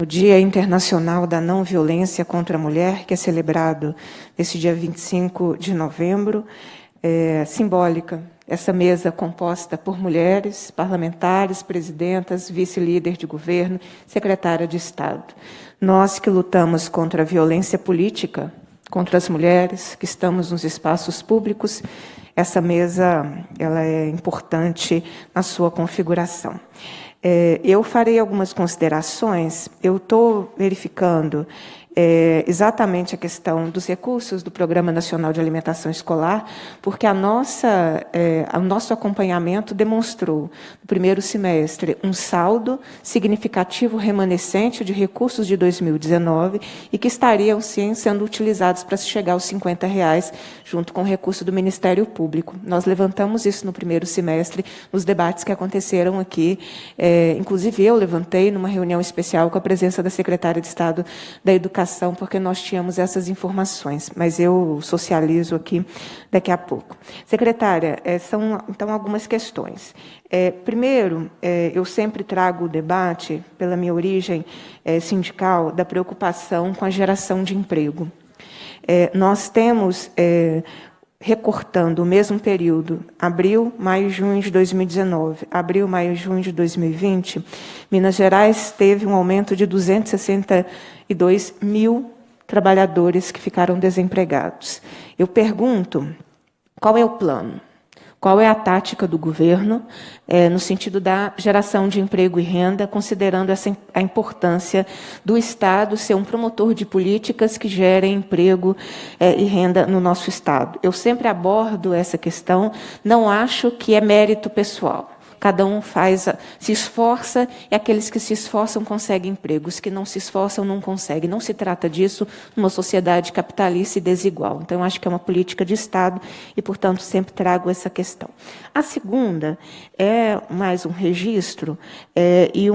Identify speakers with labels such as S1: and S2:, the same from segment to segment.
S1: O Dia Internacional da Não Violência contra a Mulher, que é celebrado nesse dia 25 de novembro, é simbólica. Essa mesa composta por mulheres, parlamentares, presidentas, vice-líder de governo, secretária de Estado. Nós que lutamos contra a violência política, contra as mulheres, que estamos nos espaços públicos, essa mesa ela é importante na sua configuração. Eu farei algumas considerações. Eu estou verificando exatamente a questão dos recursos do Programa Nacional de Alimentação Escolar, porque o nosso acompanhamento demonstrou, no primeiro semestre, um saldo significativo remanescente de recursos de 2019 e que estariam, sim, sendo utilizados para chegar aos R$50, junto com o recurso do Ministério Público. Nós levantamos isso no primeiro semestre, nos debates que aconteceram aqui. Inclusive, eu levantei numa reunião especial com a presença da secretária de Estado da Educação, porque nós tínhamos essas informações, mas eu socializo aqui daqui a pouco. Secretária, são, então, algumas questões. Primeiro, eu sempre trago o debate, pela minha origem sindical, da preocupação com a geração de emprego. Nós temos... recortando o mesmo período, abril, maio, junho de 2019, abril, maio, junho de 2020, Minas Gerais teve um aumento de 262 mil trabalhadores que ficaram desempregados. Eu pergunto, qual é o plano? Qual é a tática do governo no sentido da geração de emprego e renda, considerando a importância do Estado ser um promotor de políticas que gerem emprego e renda no nosso Estado? Eu sempre abordo essa questão, não acho que é mérito pessoal. Cada um se esforça, e aqueles que se esforçam conseguem emprego, os que não se esforçam não conseguem. Não se trata disso numa sociedade capitalista e desigual. Então, eu acho que é uma política de Estado e, portanto, sempre trago essa questão. A segunda é mais um registro e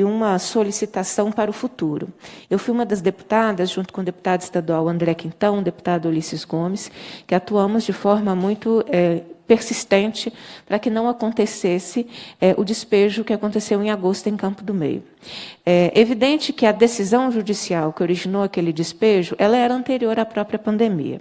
S1: uma solicitação para o futuro. Eu fui uma das deputadas, junto com o deputado estadual André Quintão, o deputado Ulisses Gomes, que atuamos de forma muito persistente para que não acontecesse o despejo que aconteceu em agosto em Campo do Meio. É evidente que a decisão judicial que originou aquele despejo, ela era anterior à própria pandemia.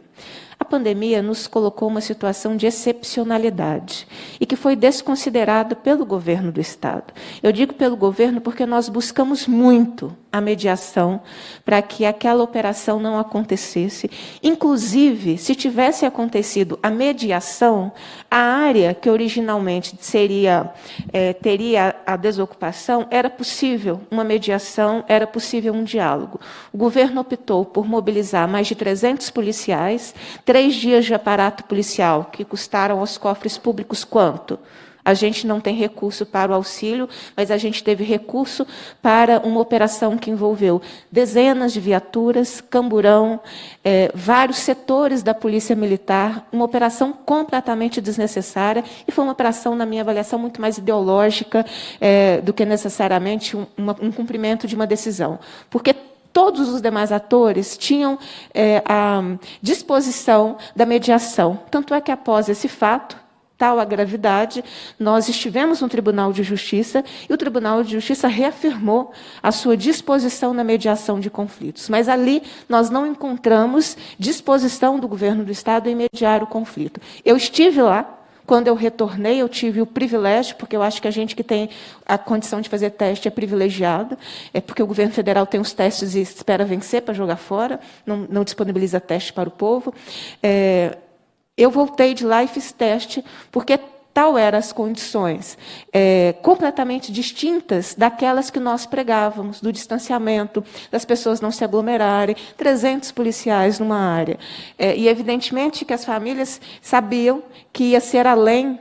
S1: A pandemia nos colocou uma situação de excepcionalidade e que foi desconsiderada pelo governo do Estado. Eu digo pelo governo porque nós buscamos muito a mediação para que aquela operação não acontecesse. Inclusive, se tivesse acontecido a mediação, a área que originalmente teria a desocupação, era possível uma mediação, era possível um diálogo. O governo optou por mobilizar mais de 300 policiais, 3 dias de aparato policial, que custaram aos cofres públicos quanto? A gente não tem recurso para o auxílio, mas a gente teve recurso para uma operação que envolveu dezenas de viaturas, camburão, vários setores da Polícia Militar, uma operação completamente desnecessária, e foi uma operação, na minha avaliação, muito mais ideológica do que necessariamente um cumprimento de uma decisão. Porque todos os demais atores tinham a disposição da mediação. Tanto é que, após esse fato, tal a gravidade, nós estivemos no Tribunal de Justiça e o Tribunal de Justiça reafirmou a sua disposição na mediação de conflitos. Mas ali nós não encontramos disposição do governo do Estado em mediar o conflito. Eu estive lá. Quando eu retornei, eu tive o privilégio, porque eu acho que a gente que tem a condição de fazer teste é privilegiado, porque o governo federal tem os testes e espera vencer para jogar fora, não disponibiliza teste para o povo. Eu voltei de lá e fiz teste, porque tal eram as condições, completamente distintas daquelas que nós pregávamos, do distanciamento, das pessoas não se aglomerarem, 300 policiais numa área. E, evidentemente, que as famílias sabiam que ia ser além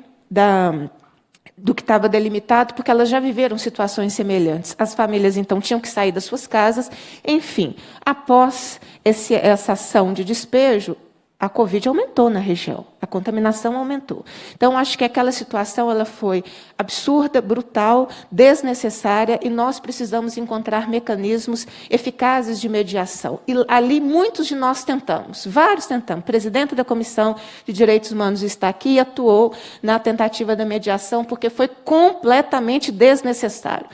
S1: do que estava delimitado, porque elas já viveram situações semelhantes. As famílias, então, tinham que sair das suas casas. Enfim, após essa ação de despejo, a Covid aumentou na região, a contaminação aumentou. Então, acho que aquela situação ela foi absurda, brutal, desnecessária, e nós precisamos encontrar mecanismos eficazes de mediação. E ali muitos de nós tentamos, vários tentamos. O presidente da Comissão de Direitos Humanos está aqui e atuou na tentativa da mediação, porque foi completamente desnecessário.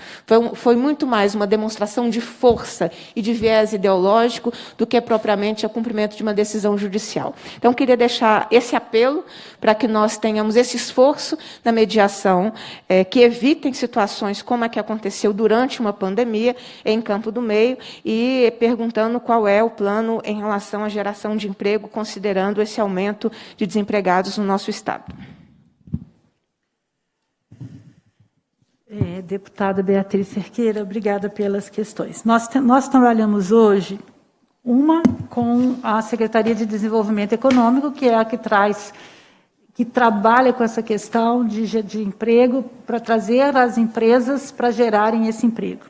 S1: Foi muito mais uma demonstração de força e de viés ideológico do que propriamente o cumprimento de uma decisão judicial. Então, queria deixar esse apelo para que nós tenhamos esse esforço na mediação, que evitem situações como a que aconteceu durante uma pandemia em Campo do Meio, e perguntando qual é o plano em relação à geração de emprego, considerando esse aumento de desempregados no nosso Estado.
S2: Deputada Beatriz Cerqueira, obrigada pelas questões. Nós trabalhamos hoje com a Secretaria de Desenvolvimento Econômico, que é a que trabalha com essa questão de emprego, para trazer as empresas para gerarem esse emprego.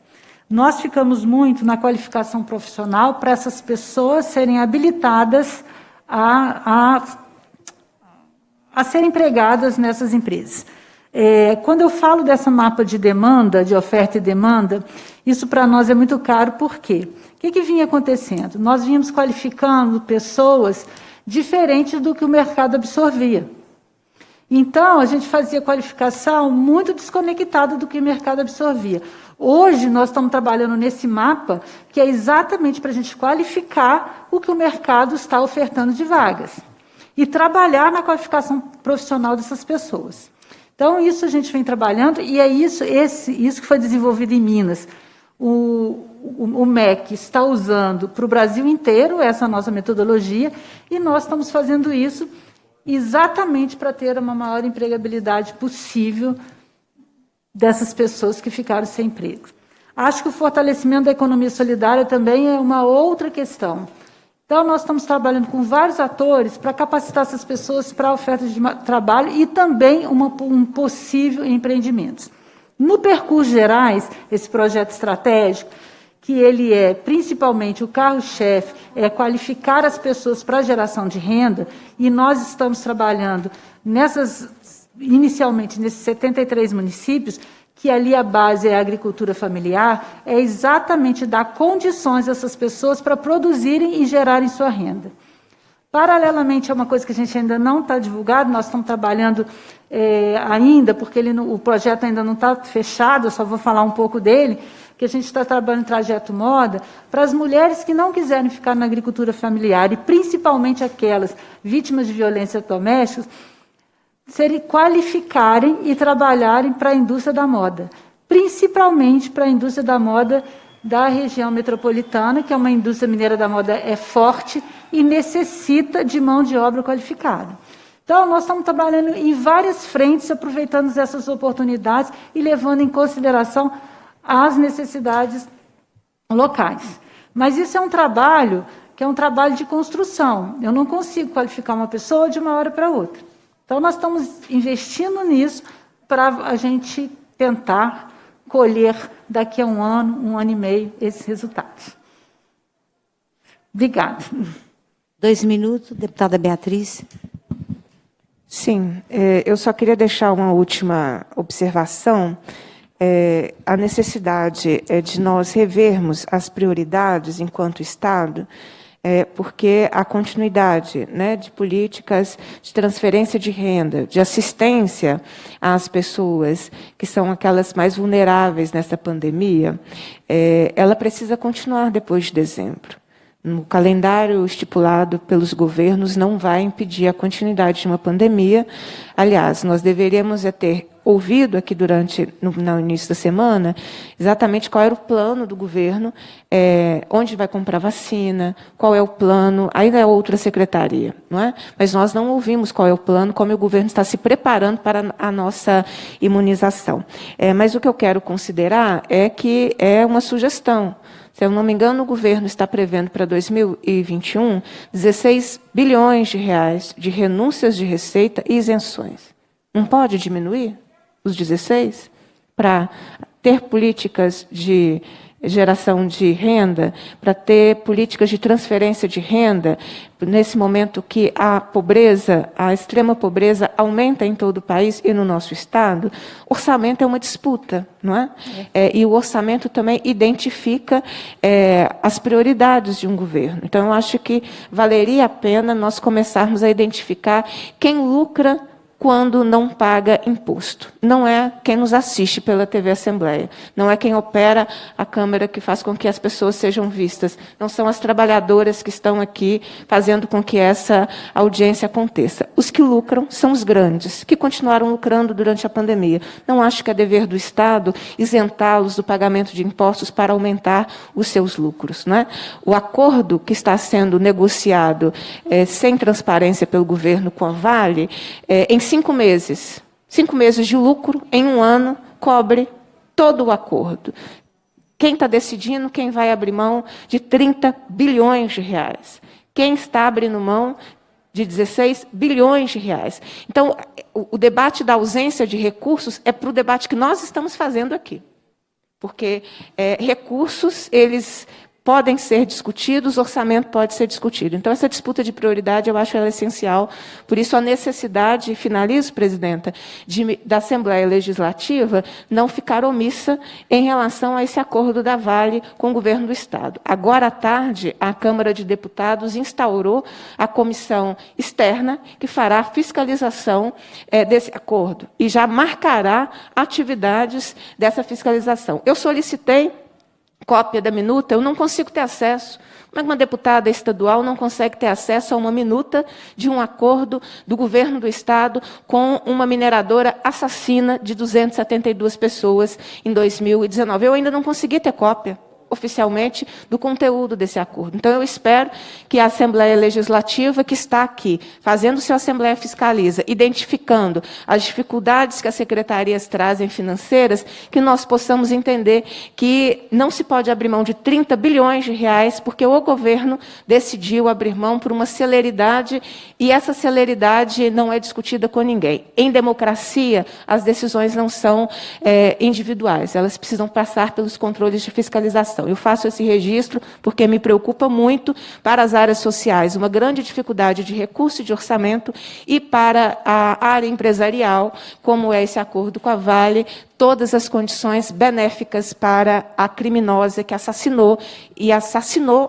S2: Nós ficamos muito na qualificação profissional para essas pessoas serem habilitadas a serem empregadas nessas empresas. Quando eu falo dessa mapa de demanda, de oferta e demanda, isso para nós é muito caro, por quê? O que vinha acontecendo? Nós vínhamos qualificando pessoas diferentes do que o mercado absorvia. Então, a gente fazia qualificação muito desconectada do que o mercado absorvia. Hoje, nós estamos trabalhando nesse mapa, que é exatamente para a gente qualificar o que o mercado está ofertando de vagas. E trabalhar na qualificação profissional dessas pessoas. Então, isso a gente vem trabalhando, e é isso que foi desenvolvido em Minas. O MEC está usando para o Brasil inteiro essa nossa metodologia, e nós estamos fazendo isso exatamente para ter uma maior empregabilidade possível dessas pessoas que ficaram sem emprego. Acho que o fortalecimento da economia solidária também é uma outra questão. Então, nós estamos trabalhando com vários atores para capacitar essas pessoas para a oferta de trabalho e também um possível empreendimento. No Percursos Gerais, esse projeto estratégico, que ele é principalmente o carro-chefe, é qualificar as pessoas para a geração de renda, e nós estamos trabalhando inicialmente nesses 73 municípios, que ali a base é a agricultura familiar, é exatamente dar condições a essas pessoas para produzirem e gerarem sua renda. Paralelamente, é uma coisa que a gente ainda não está divulgado, nós estamos trabalhando ainda, porque o projeto ainda não está fechado, eu só vou falar um pouco dele, que a gente está trabalhando em Trajeto Moda, para as mulheres que não quiserem ficar na agricultura familiar, e principalmente aquelas vítimas de violência doméstica, qualificarem e trabalharem para a indústria da moda, principalmente para a indústria da moda da região metropolitana, que é uma indústria mineira da moda forte e necessita de mão de obra qualificada. Então, nós estamos trabalhando em várias frentes, aproveitando essas oportunidades e levando em consideração as necessidades locais. Mas isso é um trabalho que é um trabalho de construção. Eu não consigo qualificar uma pessoa de uma hora para outra. Então, nós estamos investindo nisso para a gente tentar colher daqui a um ano e meio, esses resultados. Obrigada.
S3: 2 minutos, deputada Beatriz.
S1: Sim, eu só queria deixar uma última observação. A necessidade de nós revermos as prioridades enquanto Estado, porque a continuidade, né, de políticas de transferência de renda, de assistência às pessoas que são aquelas mais vulneráveis nessa pandemia, ela precisa continuar depois de dezembro. No calendário estipulado pelos governos não vai impedir a continuidade de uma pandemia. Aliás, nós deveríamos ter ouvido aqui no início da semana, exatamente qual era o plano do governo, onde vai comprar vacina, qual é o plano, ainda é outra secretaria, não é? Mas nós não ouvimos qual é o plano, como o governo está se preparando para a nossa imunização. Mas o que eu quero considerar é que é uma sugestão. Se eu não me engano, o governo está prevendo para 2021 16 bilhões de reais de renúncias de receita e isenções. Não pode diminuir os 16 para ter políticas de geração de renda, para ter políticas de transferência de renda, nesse momento que a pobreza, a extrema pobreza, aumenta em todo o país e no nosso Estado, orçamento é uma disputa, não é? E o orçamento também identifica as prioridades de um governo. Então, eu acho que valeria a pena nós começarmos a identificar quem lucra quando não paga imposto. Não é quem nos assiste pela TV Assembleia, não é quem opera a câmera que faz com que as pessoas sejam vistas, não são as trabalhadoras que estão aqui fazendo com que essa audiência aconteça. Os que lucram são os grandes, que continuaram lucrando durante a pandemia. Não acho que é dever do Estado isentá-los do pagamento de impostos para aumentar os seus lucros, não é? O acordo que está sendo negociado sem transparência pelo governo com a Vale, em 5 meses de lucro, em um ano, cobre todo o acordo. Quem está decidindo quem vai abrir mão de 30 bilhões de reais? Quem está abrindo mão de 16 bilhões de reais? Então, o debate da ausência de recursos é para o debate que nós estamos fazendo aqui. Porque recursos, eles podem ser discutidos, orçamento pode ser discutido. Então, essa disputa de prioridade, eu acho ela essencial. Por isso, a necessidade, finalizo, presidenta, da Assembleia Legislativa não ficar omissa em relação a esse acordo da Vale com o governo do Estado. Agora à tarde, a Câmara de Deputados instaurou a comissão externa que fará a fiscalização desse acordo e já marcará atividades dessa fiscalização. Eu solicitei cópia da minuta, eu não consigo ter acesso. Como é que uma deputada estadual não consegue ter acesso a uma minuta de um acordo do governo do Estado com uma mineradora assassina de 272 pessoas em 2019? Eu ainda não consegui ter cópia oficialmente do conteúdo desse acordo. Então, eu espero que a Assembleia Legislativa, que está aqui, fazendo seu Assembleia Fiscaliza, identificando as dificuldades que as secretarias trazem financeiras, que nós possamos entender que não se pode abrir mão de 30 bilhões de reais, porque o governo decidiu abrir mão por uma celeridade, e essa celeridade não é discutida com ninguém. Em democracia, as decisões não são individuais, elas precisam passar pelos controles de fiscalização. Eu faço esse registro porque me preocupa muito para as áreas sociais, uma grande dificuldade de recurso e de orçamento, e para a área empresarial, como é esse acordo com a Vale, todas as condições benéficas para a criminosa que assassinou,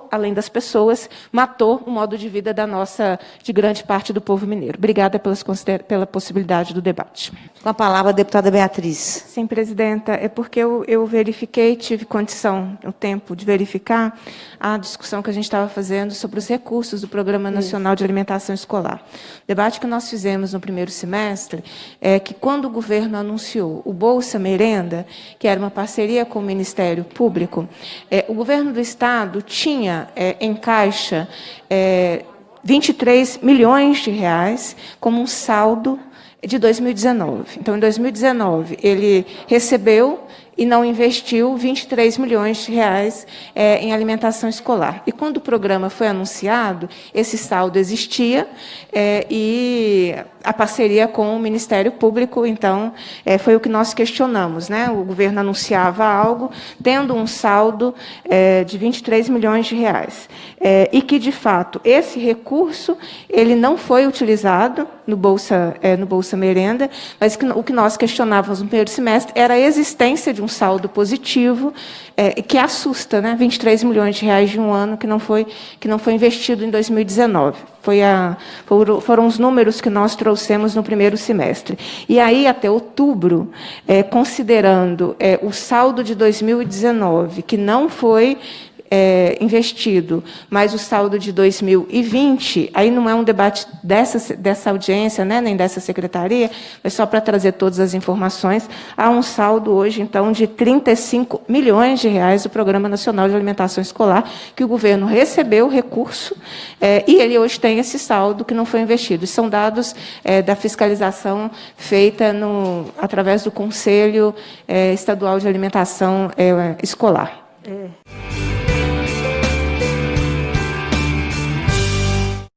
S1: além das pessoas, matou o modo de vida de grande parte do povo mineiro. Obrigada pela possibilidade do debate.
S3: Com a palavra, a deputada Beatriz.
S1: Sim, presidenta, é porque eu verifiquei, tive condição, o tempo de verificar a discussão que a gente estava fazendo sobre os recursos do Programa Nacional de Alimentação Escolar. O debate que nós fizemos no primeiro semestre é que, quando o governo anunciou o Bolsa Merenda, que era uma parceria com o Ministério Público, o governo do Estado tinha em caixa 23 milhões de reais como um saldo de 2019. Então, em 2019, ele recebeu e não investiu 23 milhões de reais em alimentação escolar. E quando o programa foi anunciado, esse saldo existia e a parceria com o Ministério Público, então, foi o que nós questionamos, né? O governo anunciava algo, tendo um saldo de 23 milhões de reais. E que, de fato, esse recurso ele não foi utilizado no Bolsa Merenda, mas o que nós questionávamos no primeiro semestre era a existência de um saldo positivo, que assusta, né? 23 milhões de reais de um ano que não foi investido em 2019. Foram os números que nós trouxemos no primeiro semestre. E aí, até outubro, considerando o saldo de 2019, que não foi investido, mas o saldo de 2020, aí não é um debate dessa audiência, né, nem dessa secretaria, mas só para trazer todas as informações, há um saldo hoje, então, de 35 milhões de reais do Programa Nacional de Alimentação Escolar, que o governo recebeu recurso, e ele hoje tem esse saldo que não foi investido. E são dados da fiscalização feita através do Conselho Estadual de Alimentação Escolar.